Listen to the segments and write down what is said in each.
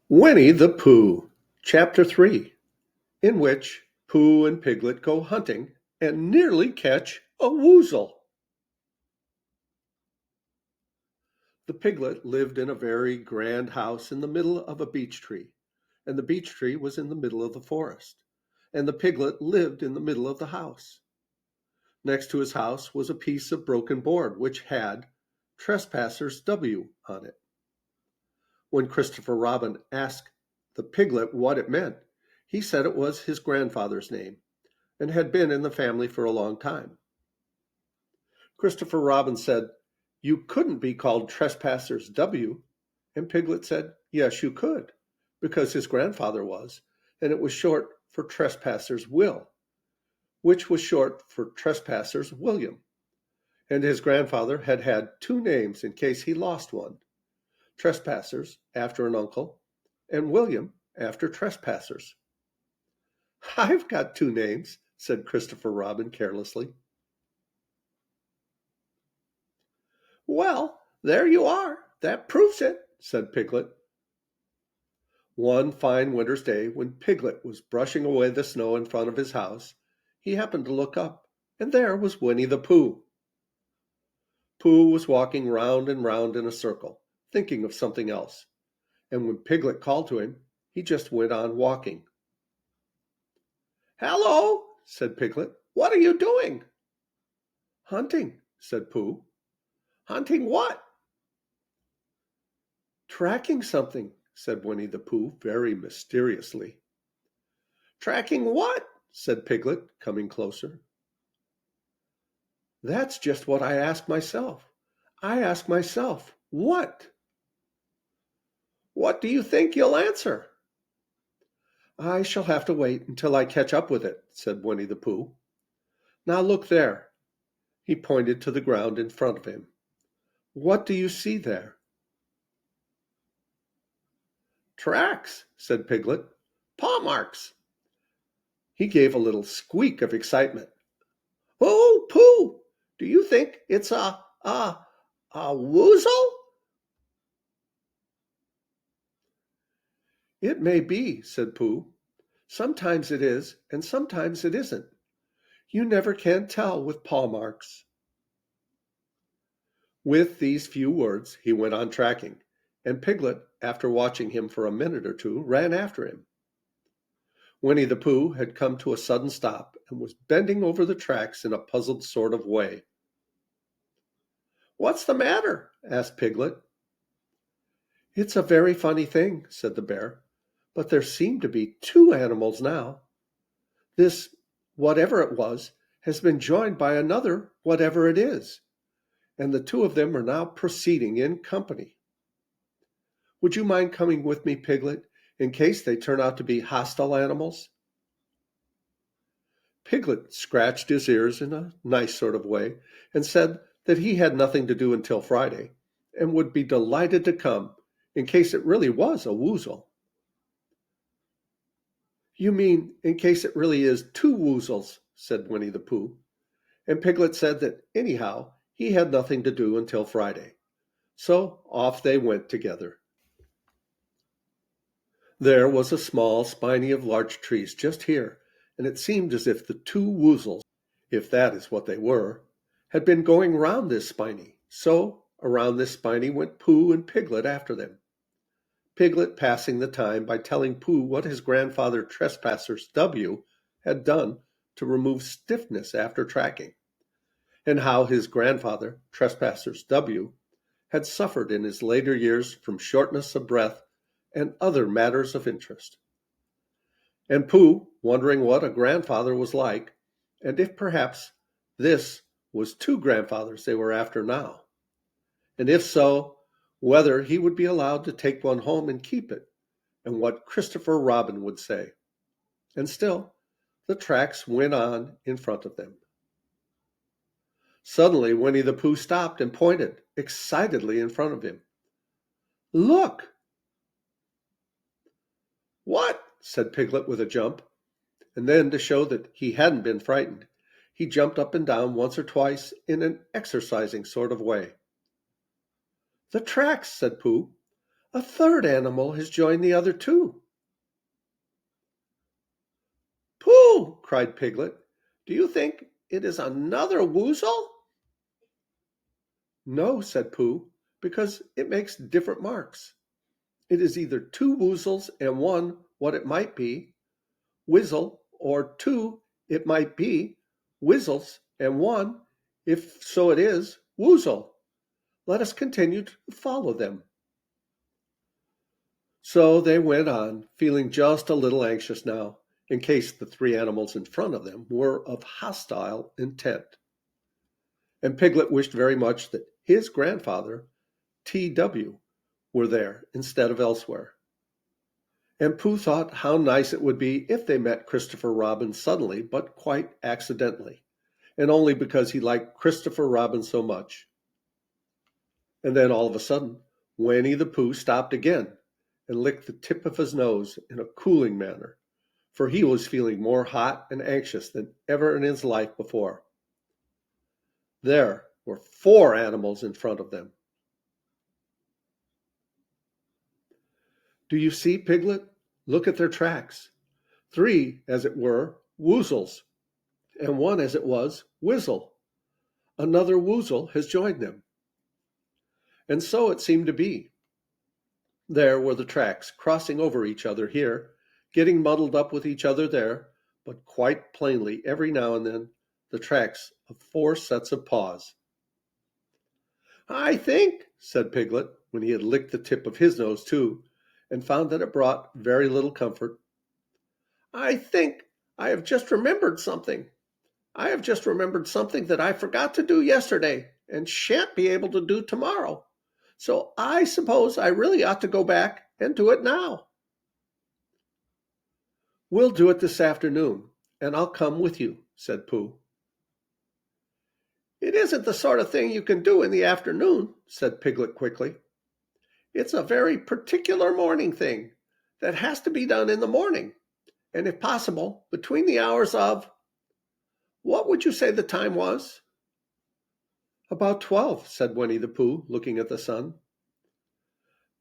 Winnie the Pooh, Chapter 3, in which Pooh and Piglet go hunting and nearly catch a woozle. The piglet lived in a very grand house in the middle of a beech tree, and the beech tree was in the middle of the forest, and the piglet lived in the middle of the house. Next to his house was a piece of broken board which had Trespassers W on it. When Christopher Robin asked the piglet what it meant, he said it was his grandfather's name and had been in the family for a long time. Christopher Robin said, "You couldn't be called Trespassers W." And Piglet said, "Yes, you could, because his grandfather was, and it was short for Trespassers Will, which was short for Trespassers William. And his grandfather had had two names in case he lost one: Trespassers, after an uncle, and William, after Trespassers. "I've got two names," said Christopher Robin carelessly. "Well, there you are. That proves it," said Piglet. One fine winter's day, when Piglet was brushing away the snow in front of his house, he happened to look up, and there was Winnie the Pooh. Pooh was walking round and round in a circle, thinking of something else, and when Piglet called to him, he just went on walking. "Hello," said Piglet. "What are you doing?" "Hunting," said Pooh. "Hunting what?" "Tracking something," said Winnie the Pooh very mysteriously. "Tracking what?" said Piglet, coming closer. "That's just what I ask myself. I ask myself, what?" "What do you think you'll answer?" "I shall have to wait until I catch up with it," said Winnie the Pooh. "Now look there." He pointed to the ground in front of him. "What do you see there?" "Tracks," said Piglet. "Paw marks." He gave a little squeak of excitement. "Oh, Pooh! Do you think it's a woozle?" "It may be," said Pooh. "Sometimes it is, and sometimes it isn't. You never can tell with paw marks." With these few words he went on tracking, and Piglet, after watching him for a minute or two, ran after him. Winnie the Pooh had come to a sudden stop and was bending over the tracks in a puzzled sort of way. "What's the matter?" asked Piglet. "It's a very funny thing," said the bear, "but there seem to be two animals now. This, whatever it was, has been joined by another, whatever it is, and the two of them are now proceeding in company. Would you mind coming with me, Piglet, in case they turn out to be hostile animals?" Piglet scratched his ears in a nice sort of way and said that he had nothing to do until Friday, and would be delighted to come in case it really was a woozle. "You mean in case it really is two woozles," said Winnie the Pooh, and Piglet said that anyhow he had nothing to do until Friday. So off they went together. There was a small spiny of larch trees just here, and it seemed as if the two woozles, if that is what they were, had been going round this spiny. So around this spiny went Pooh and Piglet after them. Piglet passing the time by telling Pooh what his grandfather Trespassers W had done to remove stiffness after tracking, and how his grandfather Trespassers W had suffered in his later years from shortness of breath and other matters of interest. And Pooh wondering what a grandfather was like, and if perhaps this was two grandfathers they were after now, and if so, whether he would be allowed to take one home and keep it, and what Christopher Robin would say. And still the tracks went on in front of them. Suddenly Winnie the Pooh stopped and pointed excitedly in front of him. "Look!" "What?" said Piglet with a jump, and then, to show that he hadn't been frightened, he jumped up and down once or twice in an exercising sort of way. "The tracks," said Pooh. A third animal has joined the other two. Pooh! Cried Piglet. Do you think it is another Woozle? No, said Pooh, because it makes different marks. It is either two Woozles and one what it might be, Whizzle, or two it might be, Whizzles, and one, if so it is, Woozle. Let us continue to follow them. So they went on, feeling just a little anxious now, in case the three animals in front of them were of hostile intent. And Piglet wished very much that his grandfather, T.W., were there instead of elsewhere. And Pooh thought how nice it would be if they met Christopher Robin suddenly, but quite accidentally, and only because he liked Christopher Robin so much. And then all of a sudden, Winnie the Pooh stopped again and licked the tip of his nose in a cooling manner, for he was feeling more hot and anxious than ever in his life before. There were 4 animals in front of them. Do you see, Piglet? Look at their tracks. 3, as it were, Woozles, and 1, as it was, Whizzle. Another Woozle has joined them. And so it seemed to be. There were the tracks, crossing over each other here, getting muddled up with each other there, but quite plainly, every now and then, the tracks of 4 sets of paws. I think, said Piglet, when he had licked the tip of his nose too, and found that it brought very little comfort, I think I have just remembered something. I have just remembered something that I forgot to do yesterday and shan't be able to do tomorrow. So I suppose I really ought to go back and do it now. We'll do it this afternoon, and I'll come with you, said Pooh. It isn't the sort of thing you can do in the afternoon, said Piglet quickly. It's a very particular morning thing that has to be done in the morning, and if possible, between the hours of— What would you say the time was? About 12, said Winnie the Pooh, looking at the sun.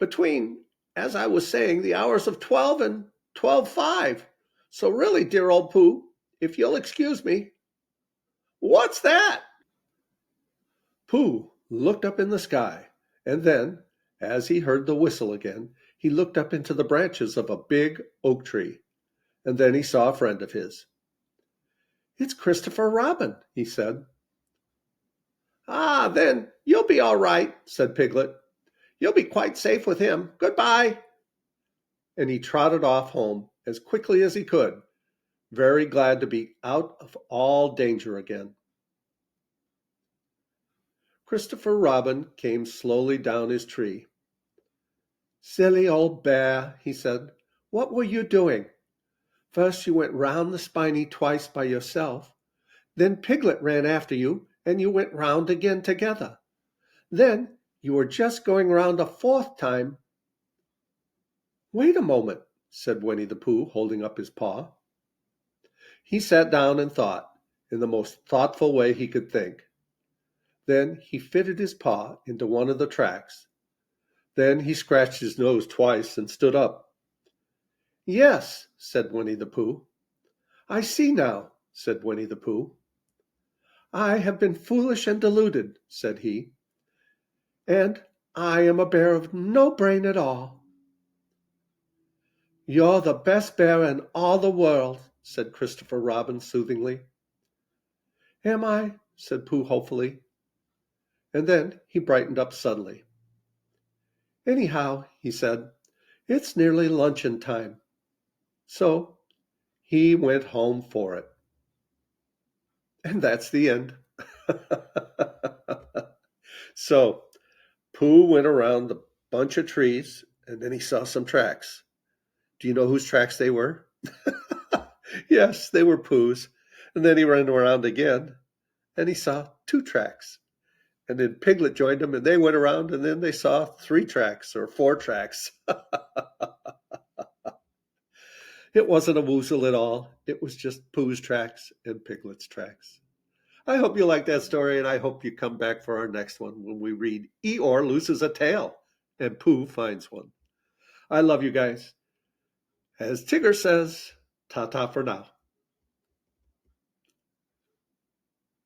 Between, as I was saying, the hours of 12 and 12:05. So really, dear old Pooh, if you'll excuse me— What's that? Pooh looked up in the sky, and then, as he heard the whistle again, he looked up into the branches of a big oak tree, and then he saw a friend of his. It's Christopher Robin, he said. Ah, then you'll be all right, said Piglet. You'll be quite safe with him. Goodbye. And he trotted off home as quickly as he could, very glad to be out of all danger again. Christopher Robin came slowly down his tree. Silly old bear, he said, what were you doing? First you went round the spinney twice by yourself, then Piglet ran after you, and you went round again together. Then you were just going round a 4th time. Wait a moment, said Winnie the Pooh, holding up his paw. He sat down and thought, in the most thoughtful way he could think. Then he fitted his paw into one of the tracks. Then he scratched his nose twice and stood up. Yes, said Winnie the Pooh. I see now, said Winnie the Pooh. I have been foolish and deluded, said he, and I am a bear of no brain at all. You're the best bear in all the world, said Christopher Robin soothingly. Am I? Said Pooh hopefully. And then he brightened up suddenly. Anyhow, he said, it's nearly luncheon time. So he went home for it. And that's the end. So Pooh went around the bunch of trees, and then he saw some tracks. Do you know whose tracks they were? Yes, they were Pooh's. And then he ran around again, and he saw 2 tracks. And then Piglet joined him, and they went around, and then they saw 3 tracks or 4 tracks. It wasn't a woozle at all. It was just Pooh's tracks and Piglet's tracks. I hope you like that story, and I hope you come back for our next one when we read Eeyore Loses a Tail. and Pooh finds one. I love you guys. As Tigger says, ta-ta for now.